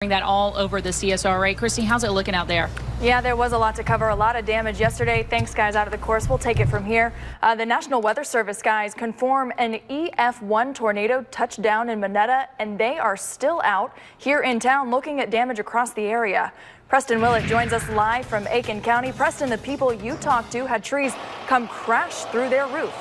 That all over the CSRA. Christy, how's it looking out there? Yeah, there was a lot to cover, a lot of damage yesterday. Thanks, guys, out of the course. We'll take it from here. The National Weather Service, guys, confirm an EF1 tornado touched down in Monetta, and they are still out here in town looking at damage across the area. Preston Willett joins us live from Aiken County. Preston, the people you talked to had trees come crash through their roof.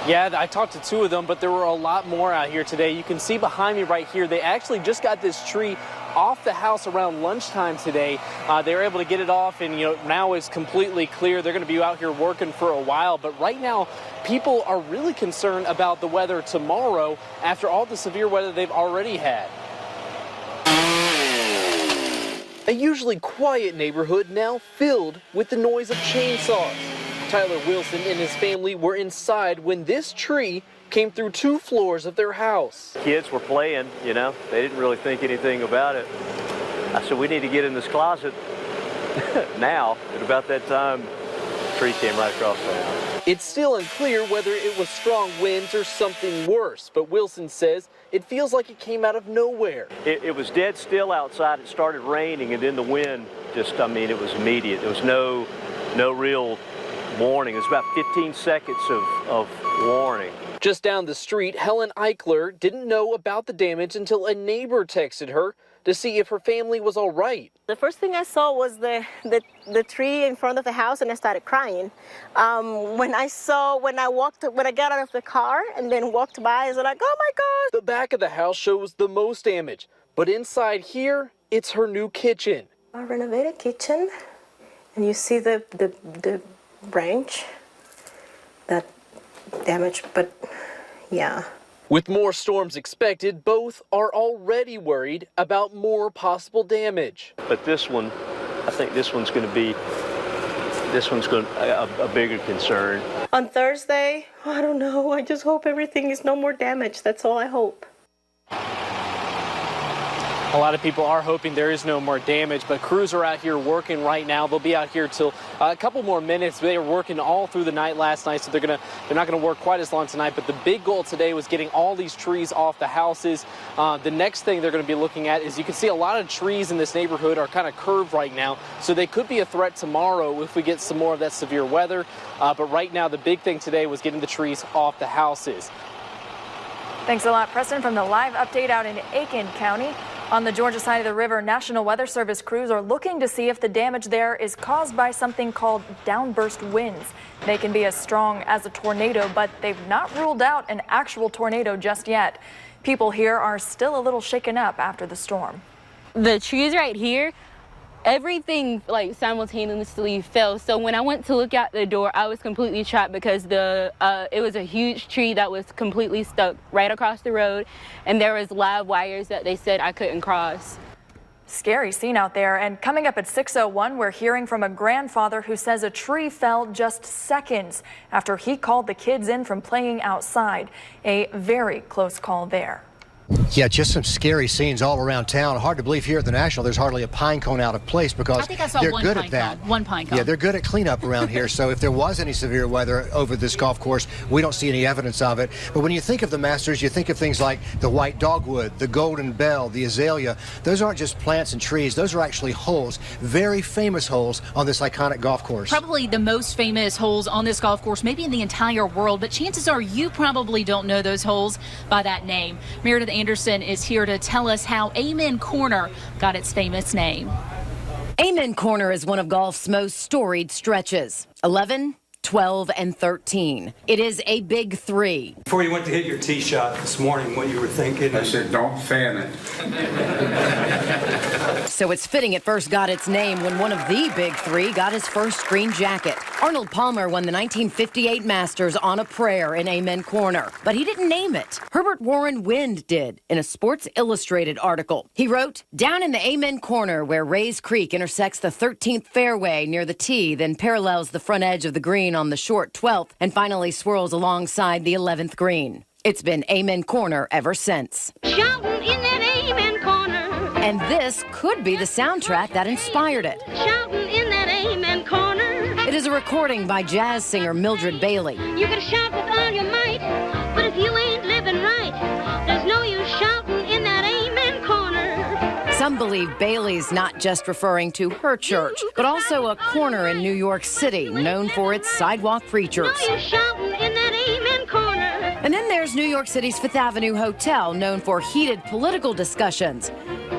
Yeah, I talked to two of them, but there were a lot more out here today. You can see behind me right here, they actually just got this tree off the house around lunchtime today. They were able to get it off, and now it's completely clear. They're going to be out here working for a while, but right now people are really concerned about the weather tomorrow after all the severe weather they've already had. A usually quiet neighborhood now filled with the noise of chainsaws. Tyler Wilson and his family were inside when this tree came through 2 floors of their house. Kids were playing, they didn't really think anything about it. I said, we need to get in this closet now. At about that time, the tree came right across the house. It's still unclear whether it was strong winds or something worse, but Wilson says it feels like it came out of nowhere. It was dead still outside. It started raining, and then the wind just, it was immediate. There was no real warning. It was about 15 seconds of warning. Just down the street, Helen Eichler didn't know about the damage until a neighbor texted her to see if her family was all right. The first thing I saw was the tree in front of the house, and I started crying. When I got out of the car and then walked by, I was like, oh my God. The back of the house shows the most damage, but inside here, it's her new kitchen. I renovated kitchen, and you see the branch that damaged, but yeah. With more storms expected, both are already worried about more possible damage. But this one, I think this one's going to be a bigger concern. On Thursday, I don't know. I just hope everything is no more damage. That's all I hope. A lot of people are hoping there is no more damage, but crews are out here working right now. They'll be out here till a couple more minutes. They were working all through the night last night, so they're not gonna work quite as long tonight. But the big goal today was getting all these trees off the houses. The next thing they're gonna be looking at is you can see a lot of trees in this neighborhood are kind of curved right now, so they could be a threat tomorrow if we get some more of that severe weather. But right now, the big thing today was getting the trees off the houses. Thanks a lot, Preston, from the live update out in Aiken County. On the Georgia side of the river, National Weather Service crews are looking to see if the damage there is caused by something called downburst winds. They can be as strong as a tornado, but they've not ruled out an actual tornado just yet. People here are still a little shaken up after the storm. The trees right here, everything simultaneously fell. So when I went to look out the door, I was completely trapped because it was a huge tree that was completely stuck right across the road, and there was live wires that they said I couldn't cross. Scary scene out there. And coming up at 6:01, we're hearing from a grandfather who says a tree fell just seconds after he called the kids in from playing outside. A very close call there. Yeah, just some scary scenes all around town. Hard to believe here at the National there's hardly a pine cone out of place because I think I saw they're one good pine at that. Cone. One pine cone. Yeah, they're good at cleanup around here. So if there was any severe weather over this golf course, we don't see any evidence of it. But when you think of the Masters, you think of things like the white dogwood, the golden bell, the azalea. Those aren't just plants and trees. Those are actually holes, very famous holes on this iconic golf course. Probably the most famous holes on this golf course, maybe in the entire world, but chances are you probably don't know those holes by that name. Meredith Anderson is here to tell us how Amen Corner got its famous name. Amen Corner is one of golf's most storied stretches. 11, 12, and 13. It is a big 3. Before you went to hit your tee shot this morning, what you were thinking? I said, don't fan it. So it's fitting it first got its name when one of the big 3 got his first green jacket. Arnold Palmer won the 1958 Masters on a prayer in Amen Corner, but he didn't name it. Herbert Warren Wind did in a Sports Illustrated article. He wrote, down in the Amen Corner where Rays Creek intersects the 13th fairway near the tee, then parallels the front edge of the green on the short 12th, and finally swirls alongside the 11th green. It's been Amen Corner ever since. Shouting in that Amen Corner. And this could be the soundtrack that inspired it. Shouting in that Amen Corner. It is a recording by jazz singer Mildred Bailey. You can shout with all your might, but if you ain't living right, there's no use shouting in that Amen Corner. Some believe Bailey's not just referring to her church, but also a corner in New York City known for its sidewalk preachers. Now you're shouting in that amen corner. And then there's New York City's Fifth Avenue Hotel, known for heated political discussions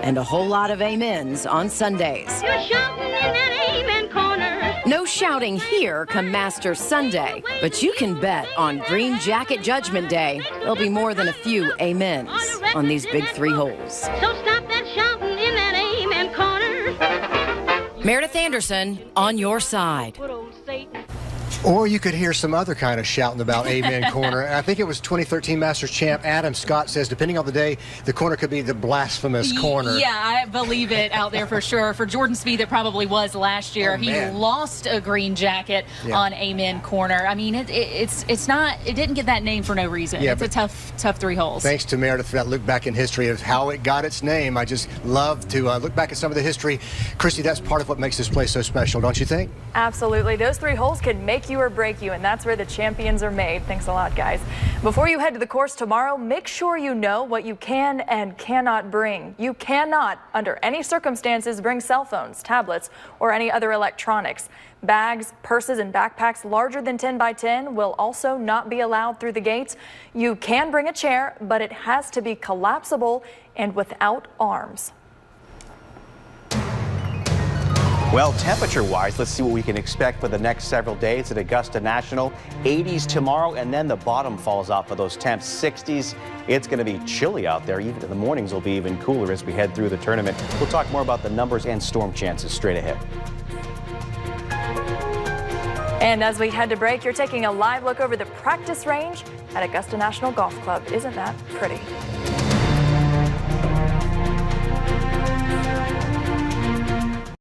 and a whole lot of amens on Sundays. You're shouting in that amen corner. No shouting here come Masters Sunday, but you can bet on Green Jacket Judgment Day, there'll be more than a few amens on these big 3 holes. So stop that shouting in that amen corner. Meredith Anderson, on your side. Good old Satan. Or you could hear some other kind of shouting about Amen Corner. I think it was 2013 Masters champ Adam Scott says, depending on the day, the corner could be the blasphemous corner. Yeah, I believe it out there for sure. For Jordan Spieth, it probably was last year. He lost a green jacket on Amen Corner. I mean, it's not. It didn't get that name for no reason. Yeah, it's a tough 3 holes. Thanks to Meredith for that look back in history of how it got its name. I just love to look back at some of the history. Christy, that's part of what makes this place so special, don't you think? Absolutely. Those 3 holes can make you or break you, and that's where the champions are made. Thanks a lot, guys. Before you head to the course tomorrow, make sure you know what you can and cannot bring. You cannot, under any circumstances, bring cell phones, tablets, or any other electronics. Bags, purses, and backpacks larger than 10 by 10 will also not be allowed through the gates. You can bring a chair, but it has to be collapsible and without arms. Well, temperature-wise, let's see what we can expect for the next several days at Augusta National. 80s tomorrow, and then the bottom falls off of those temps. 60s. It's going to be chilly out there. Even in the mornings will be even cooler as we head through the tournament. We'll talk more about the numbers and storm chances straight ahead. And as we head to break, you're taking a live look over the practice range at Augusta National Golf Club. Isn't that pretty?